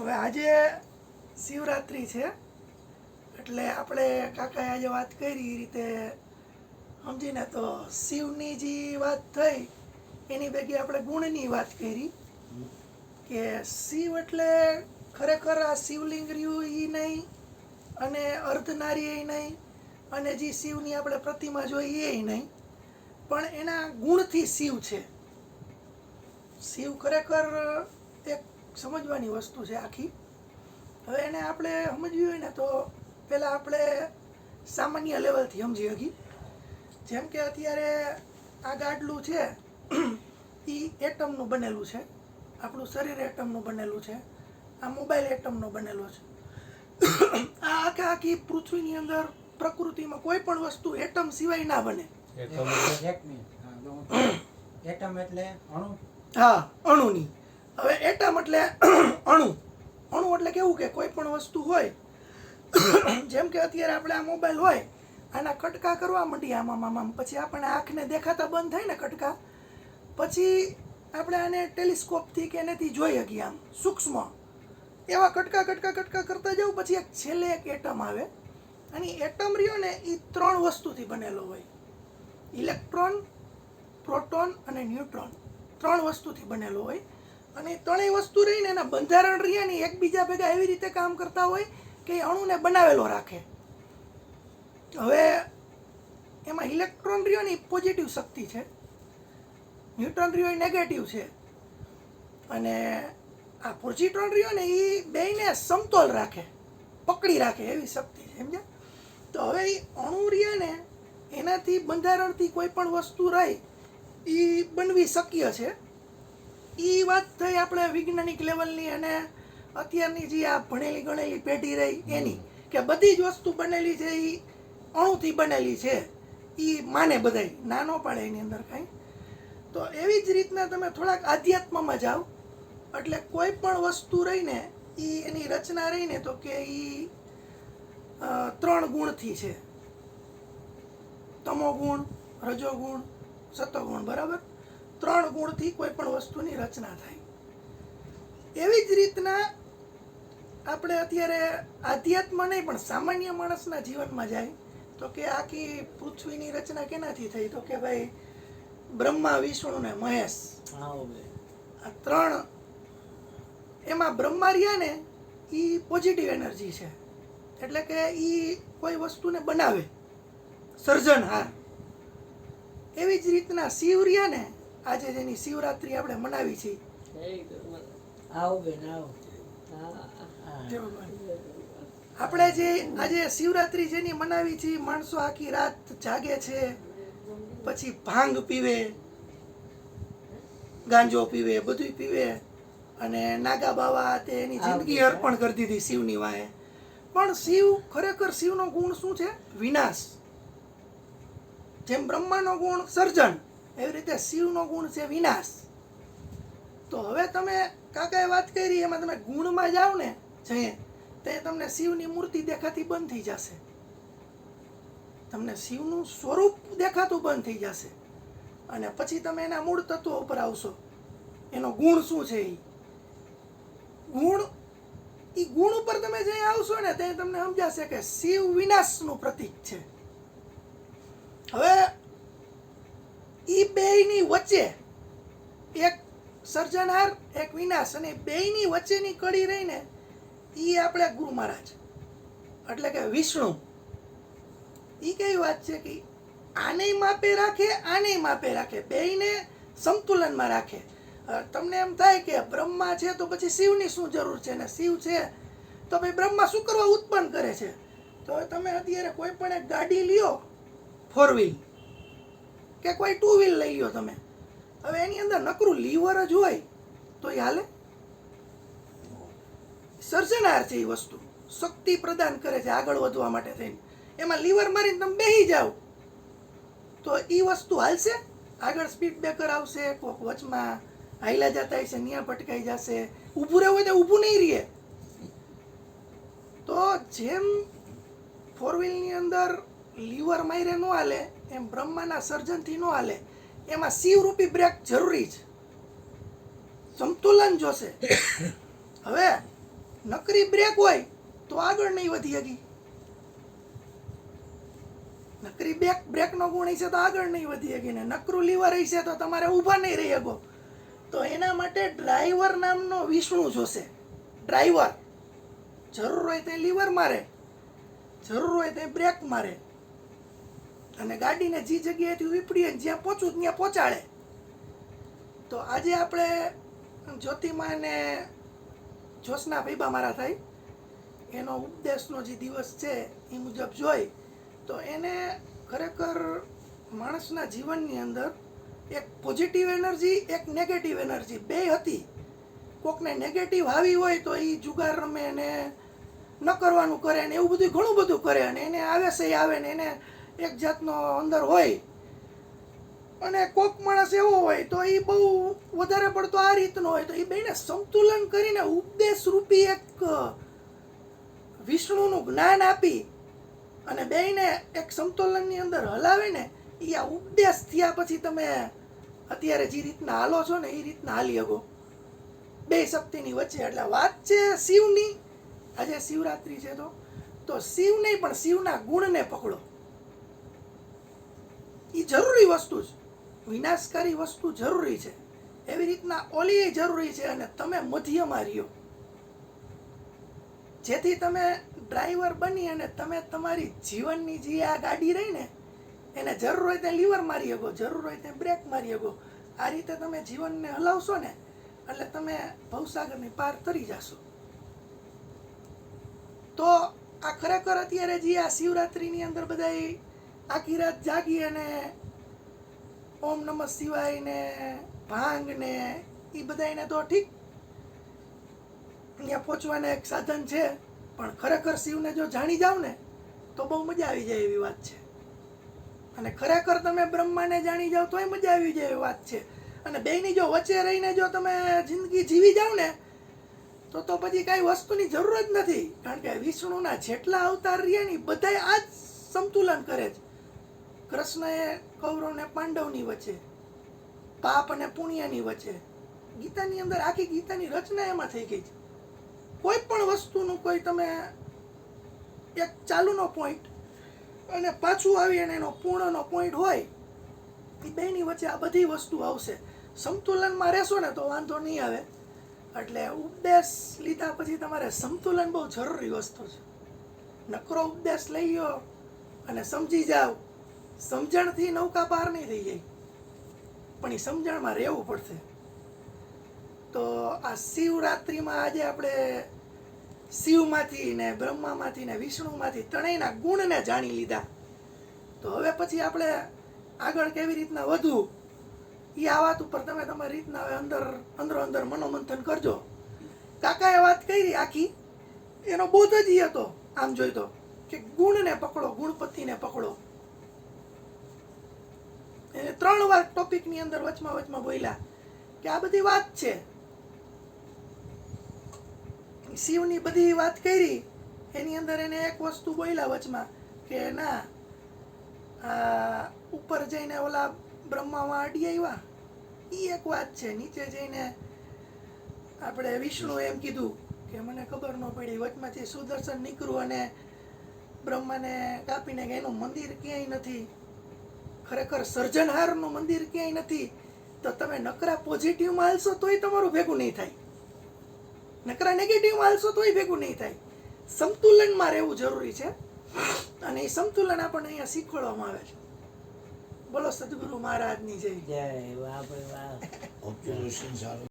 હવે આજે શિવરાત્રિ છે એટલે આપણે કાકાએ આજે વાત કરી એ રીતે સમજીને તો શિવની જે વાત થઈ એની ભેગી આપણે ગુણની વાત કરી કે શિવ એટલે ખરેખર આ શિવલિંગ રહ્યું એ નહીં અને અર્ધનારી એ નહીં અને જે શિવની આપણે પ્રતિમા જોઈએ એ નહીં પણ એના ગુણથી શિવ છે. શિવ ખરેખર એક સમજવાની વસ્તુ છે આખી. હવે એને આપણે સમજવી હોય ને તો પહેલાં આપણે સામાન્ય લેવલથી સમજી શકીએ. જેમ કે અત્યારે આ ગાડલું છે એ એટમનું બનેલું છે, આપણું શરીર એટમનું બનેલું છે, આ મોબાઈલ એટમનો બનેલો છે. આ આખી પૃથ્વીની અંદર પ્રકૃતિમાં કોઈ પણ વસ્તુ એટમ સિવાય ના બને. એટમ એટલે અણુ. હા, અણુની. હવે એટમ એટલે અણુ. અણુ એટલે કેવું કે કોઈ પણ વસ્તુ હોય જેમ કે અત્યારે આપણે આ મોબાઈલ હોય આના કટકા કરવા માંડીએ આમાં પછી આપણે આંખને દેખાતા બંધ થાય ને કટકા, પછી આપણે આને ટેલિસ્કોપથી કે એનાથી જોઈ શકીએ આમ સૂક્ષ્મ એવા કટકા કટકા કટકા કરતા જવું. પછી એક છેલ્લે એક એટમ આવે અને એટમ રહ્યો ને એ 3 વસ્તુથી બનેલો હોય. ઇલેક્ટ્રોન, પ્રોટોન અને ન્યુટ્રોન 3 વસ્તુથી બનેલો હોય અને 3 વસ્તુ રહીને એના બંધારણ રહ્યા ને એકબીજા ભેગા એવી રીતે કામ કરતા હોય કે એ અણુને બનાવેલો રાખે. હવે એમાં ઇલેક્ટ્રોન રહ્યો ને એ પોઝિટિવ શક્તિ છે, ન્યુટ્રોન રહ્યો એ નેગેટિવ છે અને આ પોઝિટ્રોન રહ્યો ને એ બેયને સમતોલ રાખે, પકડી રાખે એવી શક્તિ છે, સમજ્યા? તો હવે એ અણુ રહ્યા ને એનાથી બંધારણથી કોઈ પણ વસ્તુ રહી એ બનવી શક્ય છે. એ વાત થઈ આપણે વૈજ્ઞાનિક લેવલની અને અત્યારની જે આ ભણેલી ગણેલી પેઢી રહી એની કે બધી જ વસ્તુ બનેલી છે એ અણુથી બનેલી છે. એ માને બધાય, ના ન પાડે એની અંદર કાંઈ. તો એવી જ રીતના તમે થોડાક આધ્યાત્મમાં જાઓ એટલે કોઈ પણ વસ્તુ રહીને એ એની રચના રહીને તો કે એ 3 ગુણથી છે. તમોગુણ, રજોગુણ, સતોગુણ, બરાબર? 3 ગુણથી કોઈ પણ વસ્તુની રચના થાય. એવી જ રીતના આપણે અત્યારે આધ્યાત્મ નહીં પણ સામાન્ય માણસના જીવનમાં જાય તો કે આખી પૃથ્વીની રચના કેનાથી થઈ તો કે ભાઈ બ્રહ્મા, વિષ્ણુ ને મહેશ, આ 3. એમાં બ્રહ્મા રહ્યા ને એ પોઝિટિવ એનર્જી છે એટલે કે એ કોઈ વસ્તુને બનાવે, સર્જનહાર. એવી જ રીતના શિવ રહ્યા ને આજે જેની શિવરાત્રી આપણે મનાવી છીએ, આપણે જે આજે શિવરાત્રી જેની મનાવી છીએ, માણસો આખી રાત જાગે છે, પછી ભાંગ પીવે, ગાંજો પીવે, બધું પીવે અને નાગા બાવા તે એની જિંદગી અર્પણ કરી દીધી શિવની વાહે. પણ શિવ ખરેખર શિવનો ગુણ શું છે? વિનાશ. જેમ બ્રહ્માનો ગુણ સર્જન એવી રીતે શિવનો ગુણ છે વિનાશ. તો હવે તમે કાકાએ વાત કરી એમાં તમે ગુણમાં જાઓ ને જઈએ તે તમને શિવની મૂર્તિ દેખાતી બંધ થઈ જશે, તમને શિવનું સ્વરૂપ દેખાતું બંધ થઈ જશે અને પછી તમે એના મૂળ તત્વો ઉપર આવશો. એનો ગુણ શું છે? એ ગુણ ઉપર તમે જે આવશો ને તે તમને સમજાશે કે શિવ વિનાશનું પ્રતીક છે. હવે એ બેયની વચ્ચે એક સર્જનહાર, એક વિનાશ અને બેયની વચ્ચેની કડી રહીને એ આપણે ગુરુ મહારાજ એટલે કે વિષ્ણુ. એ કેવી વાત છે કે આને માપે રાખે, આને માપે રાખે, બેયને સંતુલનમાં રાખે. તમને એમ થાય કે બ્રહ્મા છે તો પછી શિવની શું જરૂર છે, ને શિવ છે તો ભાઈ બ્રહ્મા શું કરવા ઉત્પન્ન કરે છે? તો તમે અત્યારે કોઈ પણ એક ગાડી લ્યો, 4 વ્હીલ કે કોઈ 2 વ્હીલ લઈ લ્યો તમે, હવે એની અંદર નકરું લીવર જ હોય તો એ હાલે? સર્જનહાર છે એ વસ્તુ, શક્તિ પ્રદાન કરે છે આગળ વધવા માટે થઈને. એમાં લીવર મારીને તમે બેસી જાઓ તો એ વસ્તુ હાલશે? આગળ સ્પીડ બ્રેકર આવશે, કોઈક વચમાં હાઈલા જતા હશે, ન્યા ભટકાઈ જશે, ઊભું રહેવું હોય તો ઊભું નહીં રહે. તો જેમ 4 વ્હીલની અંદર લીવર મારે ન હાલે એમ બ્રહ્માના સર્જનથી ન હાલે. એમાં શિવરૂપી બ્રેક જરૂરી છે, સંતુલન જોશે. હવે નકરી બ્રેક હોય તો આગળ નહીં વધી શકી. નકરી બ્રેકનો ગુણ હશે તો આગળ નહીં વધી શકી ને નકરું લીવર હશે તો તમારે ઊભા નહીં રહી શકો. તો એના માટે ડ્રાઈવર નામનો વિષ્ણુ જોશે. ડ્રાઈવર જરૂર હોય તો લીવર મારે, જરૂર હોય તો બ્રેક મારે અને ગાડીને જે જગ્યાએથી વીપડીએ જ્યાં પહોંચવું ત્યાં પહોંચાડે. તો આજે આપણે જ્યોતિમાં ને જોશના ભૈબા મારા થાય એનો ઉપદેશનો જે દિવસ છે એ મુજબ જોઈ તો એને ખરેખર માણસના જીવનની અંદર એક પોઝિટિવ એનર્જી એક નેગેટિવ એનર્જી બે હતી. કોકને નેગેટિવ આવી હોય તો એ જુગાર રમે ને ન કરવાનું કરે ને એવું બધું ઘણું બધું કરે અને એને આવે છે આવે ને એને એક જાતનો અંદર હોય. અને કોક માણસ એવો હોય તો એ બહુ વધારે પડતો આ રીતનો હોય તો એ બેને સંતુલન કરીને ઉપદેશ રૂપી એક વિષ્ણુનું જ્ઞાન આપી અને બેને એક સંતુલનની અંદર હલાવે ને એ આ ઉપદેશ થયા પછી તમે અત્યારે જે રીતના હાલો છો ને એ રીતના હાલી શકો બે શક્તિની વચ્ચે. એટલે વાત છે શિવની. આજે શિવરાત્રિ છે તો શિવ નહીં પણ શિવના ગુણને પકડો. એ જરૂરી વસ્તુ છે, વિનાશકારી વસ્તુ જરૂરી છે, એવી રીતના ઓલી જરૂરી છે અને તમે મધ્યમાં રહ્યો જેથી તમે ડ્રાઈવર બની અને તમે તમારી જીવનની જે આ ગાડી રહી ને એને જરૂર હોય ત્યાં લીવર મારી શકો, જરૂર હોય ત્યાં બ્રેક મારી શકો. આ રીતે તમે જીવનને હલાવશો ને એટલે તમે ભવસાગરની પાર તરી જશો. તો આ ખરેખર અત્યારે જે આ શિવરાત્રિની અંદર બધા આખી રાત જાગી અને ઓમ નમઃ શિવાય ને ભાંગ ને એ બધાને તો ઠીક અહીંયા પહોંચવાના એક સાધન છે પણ ખરેખર શિવને જો જાણી જાવ ને તો બહુ મજા આવી જાય એવી વાત છે. અને ખરેખર તમે બ્રહ્માને જાણી જાવ તોય મજા આવી જાય એવી વાત છે. અને બેયની જો વચ્ચે રહીને જો તમે જિંદગી જીવી જાવ ને તો પછી કાંઈ વસ્તુની જરૂર જ નથી. કારણ કે વિષ્ણુના જેટલા અવતાર રહ્યા ને બધા આ જ સંતુલન કરે છે. કૃષ્ણએ કૌરવ ને પાંડવની વચ્ચે, પાપ અને પુણ્યની વચ્ચે, ગીતાની અંદર આખી ગીતાની રચના એમાં થઈ ગઈ છે. કોઈ પણ વસ્તુનું કોઈ તમે એક ચાલુનો પોઈન્ટ અને પાછું આવી અને એનો પૂર્ણનો પોઈન્ટ હોય એ બેની વચ્ચે આ બધી વસ્તુ આવશે. સંતુલનમાં રહેશો ને તો વાંધો નહીં આવે. એટલે ઉપદેશ લીધા પછી તમારે સંતુલન બહુ જરૂરી વસ્તુ છે. નકરો ઉપદેશ લઈ લો અને સમજી જાઓ, સમજણથી નૌકા પાર નહીં થઈ જાય પણ એ સમજણમાં રહેવું પડશે. તો આ શિવરાત્રિમાં આજે આપણે શિવમાંથી ને બ્રહ્મામાંથી ને વિષ્ણુમાંથી ત્રણેયના ગુણને જાણી લીધા. તો હવે પછી આપણે આગળ કેવી રીતના વધવું એ આ વાત ઉપર તમે તમારી રીતના હવે અંદર મનોમંથન કરજો. કાકાએ વાત કરી આખી એનો બોધ જ એ હતો આમ જોઈ તો કે ગુણને પકડો, ગુણપતિને પકડો. એને 3 વાર ટોપિકની અંદર વચમાં બોલ્યા કે આ બધી વાત છે. શિવની બધી વાત કરી એની અંદર એને એક વસ્તુ બોલ્યા વચમાં કે ના આ ઉપર જઈને ઓલા બ્રહ્મામાં અડી આવ્યા એ એક વાત છે. નીચે જઈને આપણે વિષ્ણુ એમ કીધું કે મને ખબર ન પડી, વચમાંથી સુદર્શન નીકળ્યું અને બ્રહ્માને કાપીને કે એનું મંદિર ક્યાંય નથી, ખરેખર સર્જનહારનું મંદિર ક્યાંય નથી. તો તમે નકરા પોઝિટિવમાં હાલશો તોય તમારું ભેગું નહીં થાય, નકરા નેગેટિવમાં હાલશો તોય ભેગું નહીં થાય. સંતુલનમાં રહેવું જરૂરી છે અને એ સંતુલન આપણને અહીંયા શીખવાડવામાં આવે છે. બોલો સદગુરુ મહારાજની જય. જય વાહ ભાઈ વાહ. ઓબ્ઝર્વેશન સારું.